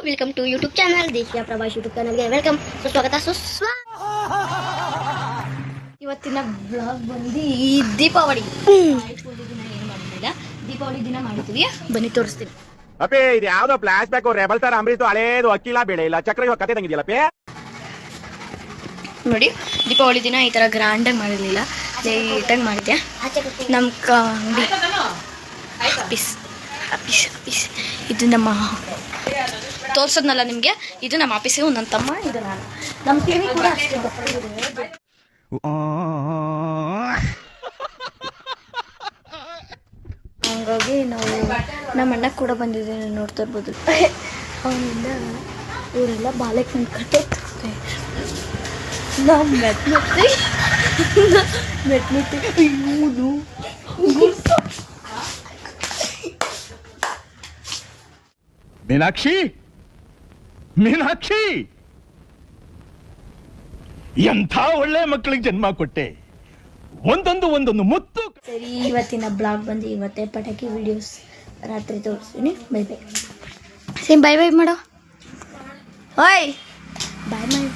Welcome to YouTube channel ದೇಶಿಯ Prabhas YouTube ಚಾನಲ್ಗೆ welcome. ಸುಸ್ವಾಗತ ಇವತ್ತಿನ ಬ್ಲಾಗ್ ಬಂದು ದೀಪಾವಳಿ ದೀಪಾವಳಿ ದಿನ ಮಾಡ್ತೀವಿ, ಬನ್ನಿ ತೋರಿಸ್ತೀನಿ. ಅಪ್ಪೇ ಇದು ಯಾವ್ದೋ ಫ್ಲಾಶ್ ಬ್ಯಾಕ್ ರೆಬಲ್ ತರ ಅಂಬರೀಶ್ ಹಳೇದು ಅಕ್ಕಿಲ್ಲ ಬೆಳೆ ಇಲ್ಲ ಚಕ್ರ ಇವಾಗ ಕತೆ ತಂಗಿದ್ಯಲ್ಲಪ್ಪೇ. ನೋಡಿ, ದೀಪಾವಳಿ ದಿನ ಈ ಥರ ಗ್ರ್ಯಾಂಡಾಗಿ ಮಾಡಿರಲಿಲ್ಲ, ಲೈಟಾಗಿ ಮಾಡಿದ್ದೆ. ನಮ್ಮ ಅಂಗಡಿ ಆಫೀಸ್ ಇದು ನಮ್ಮ ತೋರ್ಸೋದ್ನಲ್ಲ ನಿಮಗೆ, ಇದು ನಮ್ಮ ಆಫೀಸಿಗೆ ನನ್ನ ತಮ್ಮ, ಇದು ನಾನು. ನಮ್ಮ ಟಿವಿ ಕೂಡ ಅಷ್ಟೇ ಹಂಗಾಗಿ ನಾವು ನಮ್ಮ ಅಣ್ಣ ಕೂಡ ಬಂದಿದ್ದೇನೆ, ನೋಡ್ತಾ ಇರ್ಬೋದು. ಅವನಿಂದ ಇವರೆಲ್ಲ ಬಾಲೆಕಾಯಿ ಕಟ್ಟೆ ನಾವು ಮೆಟ್ಟಿ ಮೀನಾಕ್ಷಿ ಎಂಥ ಒಳ್ಳೆ ಮಕ್ಕಳಿಗೆ ಜನ್ಮ ಕೊಟ್ಟೆ, ಒಂದೊಂದು ಮುತ್ತು. ಸರಿ, ಇವತ್ತಿನ ಬ್ಲಾಗ್ ಬಂದು ಇವತ್ತೇ ಪಟಾಕಿ ವಿಡಿಯೋಸ್ ರಾತ್ರಿ ತೋರಿಸ್ತೀನಿ. ಬೈ ಬೈ ಸೇಮ್ ಬೈ ಮಾಡೋ. ಓಯ್ ಬಾಯ್ ಬಾಯ್.